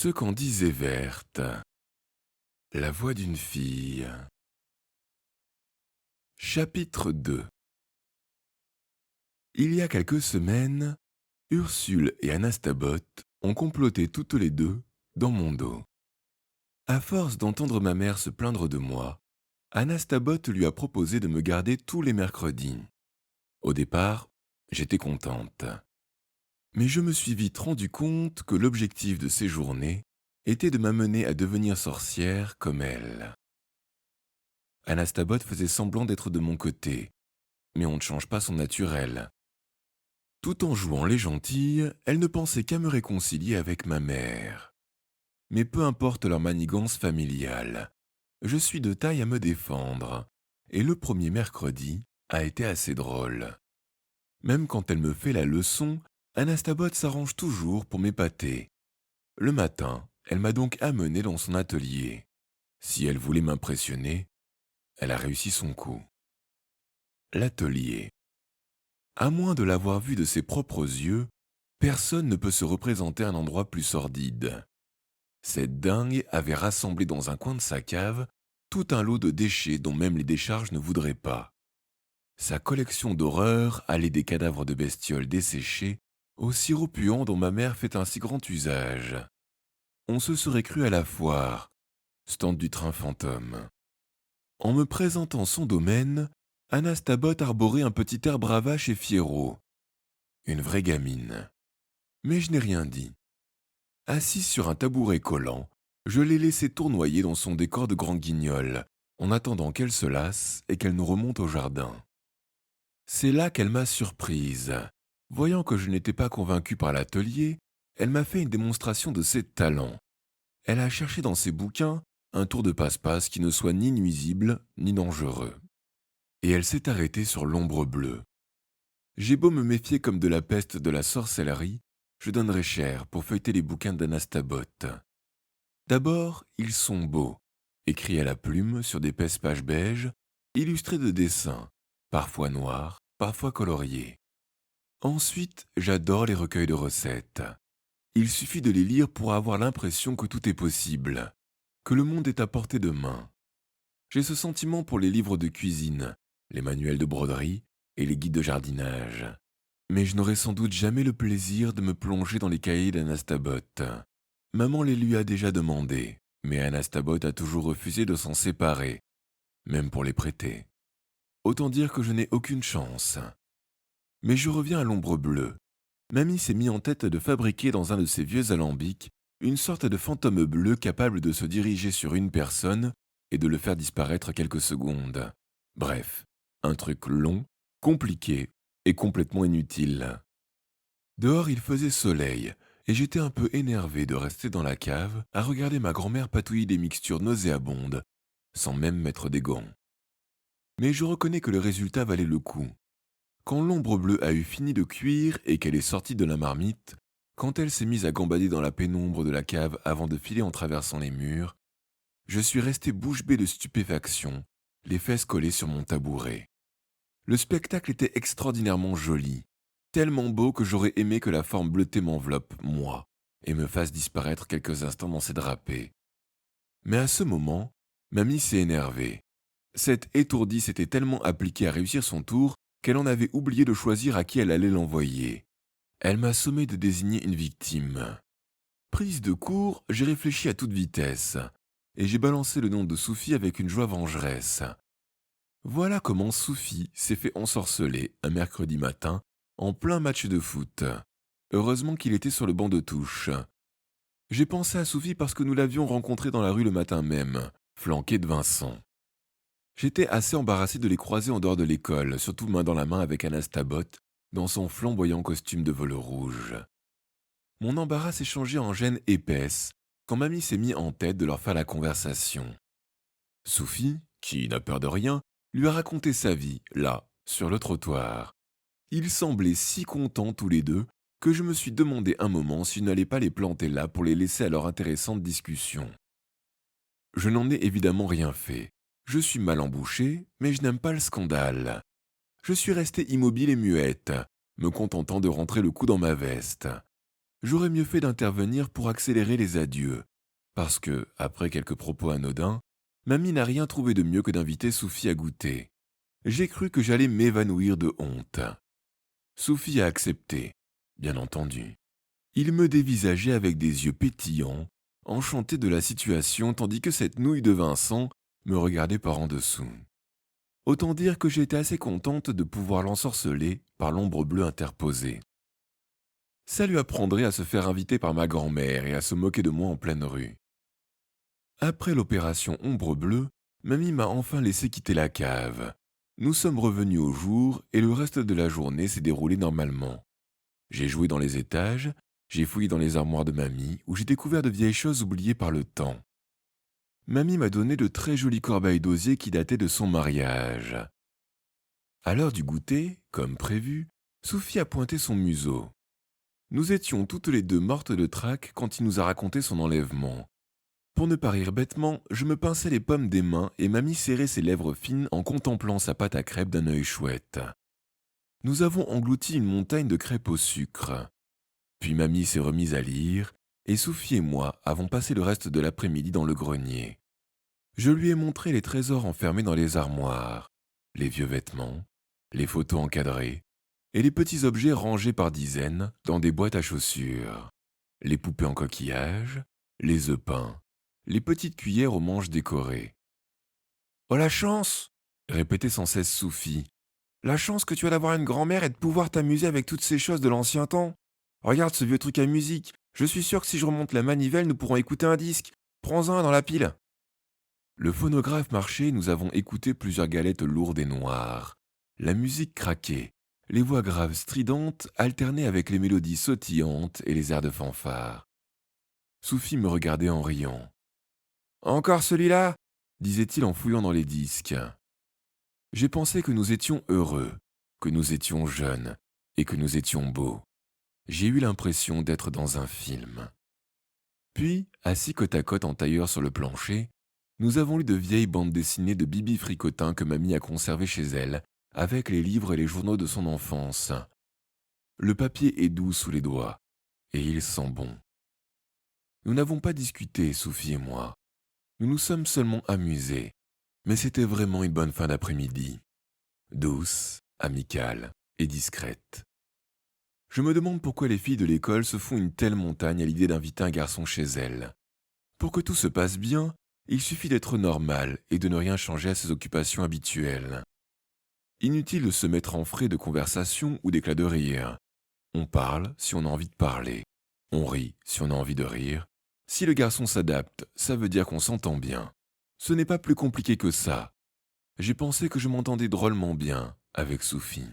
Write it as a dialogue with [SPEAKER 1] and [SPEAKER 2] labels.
[SPEAKER 1] Ce qu'en disait Verte, la voix d'une fille. Chapitre 2. Il y a quelques semaines, Ursule et Anastabotte ont comploté toutes les deux dans mon dos. À force d'entendre ma mère se plaindre de moi, Anastabotte lui a proposé de me garder tous les mercredis. Au départ, j'étais contente. Mais je me suis vite rendu compte que l'objectif de ces journées était de m'amener à devenir sorcière comme elle. Anastabotte faisait semblant d'être de mon côté, mais on ne change pas son naturel. Tout en jouant les gentilles, elle ne pensait qu'à me réconcilier avec ma mère. Mais peu importe leur manigance familiale, je suis de taille à me défendre, et le premier mercredi a été assez drôle. Même quand elle me fait la leçon, Anastabotte s'arrange toujours pour m'épater. Le matin, elle m'a donc amené dans son atelier. Si elle voulait m'impressionner, elle a réussi son coup. L'atelier. À moins de l'avoir vu de ses propres yeux, personne ne peut se représenter un endroit plus sordide. Cette dingue avait rassemblé dans un coin de sa cave tout un lot de déchets dont même les décharges ne voudraient pas. Sa collection d'horreurs allait des cadavres de bestioles desséchées au sirop puant dont ma mère fait un si grand usage. On se serait cru à la foire, stand du train fantôme. En me présentant son domaine, Anastabotte arborait un petit air bravache et fiero. Une vraie gamine. Mais je n'ai rien dit. Assise sur un tabouret collant, je l'ai laissée tournoyer dans son décor de grand guignol, en attendant qu'elle se lasse et qu'elle nous remonte au jardin. C'est là qu'elle m'a surprise. Voyant que je n'étais pas convaincu par l'atelier, elle m'a fait une démonstration de ses talents. Elle a cherché dans ses bouquins un tour de passe-passe qui ne soit ni nuisible ni dangereux. Et elle s'est arrêtée sur l'ombre bleue. J'ai beau me méfier comme de la peste de la sorcellerie, je donnerais cher pour feuilleter les bouquins d'Anastabotte. D'abord, ils sont beaux, écrits à la plume sur d'épaisses pages beiges, illustrés de dessins, parfois noirs, parfois coloriés. Ensuite, j'adore les recueils de recettes. Il suffit de les lire pour avoir l'impression que tout est possible, que le monde est à portée de main. J'ai ce sentiment pour les livres de cuisine, les manuels de broderie et les guides de jardinage. Mais je n'aurai sans doute jamais le plaisir de me plonger dans les cahiers d'Anastabotte. Maman les lui a déjà demandés, mais Anastabotte a toujours refusé de s'en séparer, même pour les prêter. Autant dire que je n'ai aucune chance. Mais je reviens à l'ombre bleue. Mamie s'est mis en tête de fabriquer dans un de ses vieux alambics une sorte de fantôme bleu capable de se diriger sur une personne et de le faire disparaître quelques secondes. Bref, un truc long, compliqué et complètement inutile. Dehors il faisait soleil, et j'étais un peu énervé de rester dans la cave à regarder ma grand-mère patouiller des mixtures nauséabondes, sans même mettre des gants. Mais je reconnais que le résultat valait le coup. Quand l'ombre bleue a eu fini de cuire et qu'elle est sortie de la marmite, quand elle s'est mise à gambader dans la pénombre de la cave avant de filer en traversant les murs, je suis resté bouche bée de stupéfaction, les fesses collées sur mon tabouret. Le spectacle était extraordinairement joli, tellement beau que j'aurais aimé que la forme bleutée m'enveloppe, moi, et me fasse disparaître quelques instants dans ses drapés. Mais à ce moment, Mamie s'est énervée. Cette étourdie s'était tellement appliquée à réussir son tour qu'elle en avait oublié de choisir à qui elle allait l'envoyer. Elle m'a sommé de désigner une victime. Prise de court, j'ai réfléchi à toute vitesse, et j'ai balancé le nom de Sophie avec une joie vengeresse. Voilà comment Sophie s'est fait ensorceler un mercredi matin en plein match de foot. Heureusement qu'il était sur le banc de touche. J'ai pensé à Sophie parce que nous l'avions rencontrée dans la rue le matin même, flanquée de Vincent. J'étais assez embarrassé de les croiser en dehors de l'école, surtout main dans la main avec Anastabotte, dans son flamboyant costume de velours rouge. Mon embarras s'est changé en gêne épaisse quand Mamie s'est mis en tête de leur faire la conversation. Sophie, qui n'a peur de rien, lui a raconté sa vie, là, sur le trottoir. Ils semblaient si contents tous les deux que je me suis demandé un moment si je n'allais pas les planter là pour les laisser à leur intéressante discussion. Je n'en ai évidemment rien fait. Je suis mal embouché, mais je n'aime pas le scandale. Je suis resté immobile et muette, me contentant de rentrer le cou dans ma veste. j'aurais mieux fait d'intervenir pour accélérer les adieux, parce que, après quelques propos anodins, mamie n'a rien trouvé de mieux que d'inviter Sophie à goûter. J'ai cru que j'allais m'évanouir de honte. Sophie a accepté, bien entendu. Il me dévisageait avec des yeux pétillants, enchanté de la situation, tandis que cette nouille de Vincent me regardait par en dessous. Autant dire que j'étais assez contente de pouvoir l'ensorceler par l'ombre bleue interposée. Ça lui apprendrait à se faire inviter par ma grand-mère et à se moquer de moi en pleine rue. Après l'opération ombre bleue, mamie m'a enfin laissé quitter la cave. Nous sommes revenus au jour et le reste de la journée s'est déroulé normalement. J'ai joué dans les étages, j'ai fouillé dans les armoires de mamie où j'ai découvert de vieilles choses oubliées par le temps. Mamie m'a donné de très jolies corbeilles d'osier qui dataient de son mariage. À l'heure du goûter, comme prévu, Sophie a pointé son museau. Nous étions toutes les deux mortes de trac quand il nous a raconté son enlèvement. Pour ne pas rire bêtement, je me pinçais les pommes des mains et mamie serrait ses lèvres fines en contemplant sa pâte à crêpes d'un œil chouette. Nous avons englouti une montagne de crêpes au sucre. Puis mamie s'est remise à lire, et Sophie et moi avons passé le reste de l'après-midi dans le grenier. Je lui ai montré les trésors enfermés dans les armoires, les vieux vêtements, les photos encadrées, et les petits objets rangés par dizaines dans des boîtes à chaussures, les poupées en coquillage, les œufs peints, les petites cuillères aux manches décorées. « Oh la chance !» répétait sans cesse Sophie. « La chance que tu as d'avoir une grand-mère et de pouvoir t'amuser avec toutes ces choses de l'ancien temps. Regarde ce vieux truc à musique. Je suis sûr que si je remonte la manivelle, nous pourrons écouter un disque. Prends-en un dans la pile. » Le phonographe marchait et nous avons écouté plusieurs galettes lourdes et noires. La musique craquait. Les voix graves stridentes alternaient avec les mélodies sautillantes et les airs de fanfare. Sophie me regardait en riant. « Encore celui-là » disait-il en fouillant dans les disques. J'ai pensé que nous étions heureux, que nous étions jeunes et que nous étions beaux. J'ai eu l'impression d'être dans un film. Puis, assis côte à côte en tailleur sur le plancher, nous avons lu de vieilles bandes dessinées de Bibi Fricotin que mamie a conservées chez elle, avec les livres et les journaux de son enfance. Le papier est doux sous les doigts, et il sent bon. Nous n'avons pas discuté, Sophie et moi. Nous nous sommes seulement amusés, mais c'était vraiment une bonne fin d'après-midi. Douce, amicale et discrète. Je me demande pourquoi les filles de l'école se font une telle montagne à l'idée d'inviter un garçon chez elles. Pour que tout se passe bien, il suffit d'être normal et de ne rien changer à ses occupations habituelles. Inutile de se mettre en frais de conversation ou d'éclat de rire. On parle si on a envie de parler. On rit si on a envie de rire. Si le garçon s'adapte, ça veut dire qu'on s'entend bien. Ce n'est pas plus compliqué que ça. J'ai pensé que je m'entendais drôlement bien avec Sophie.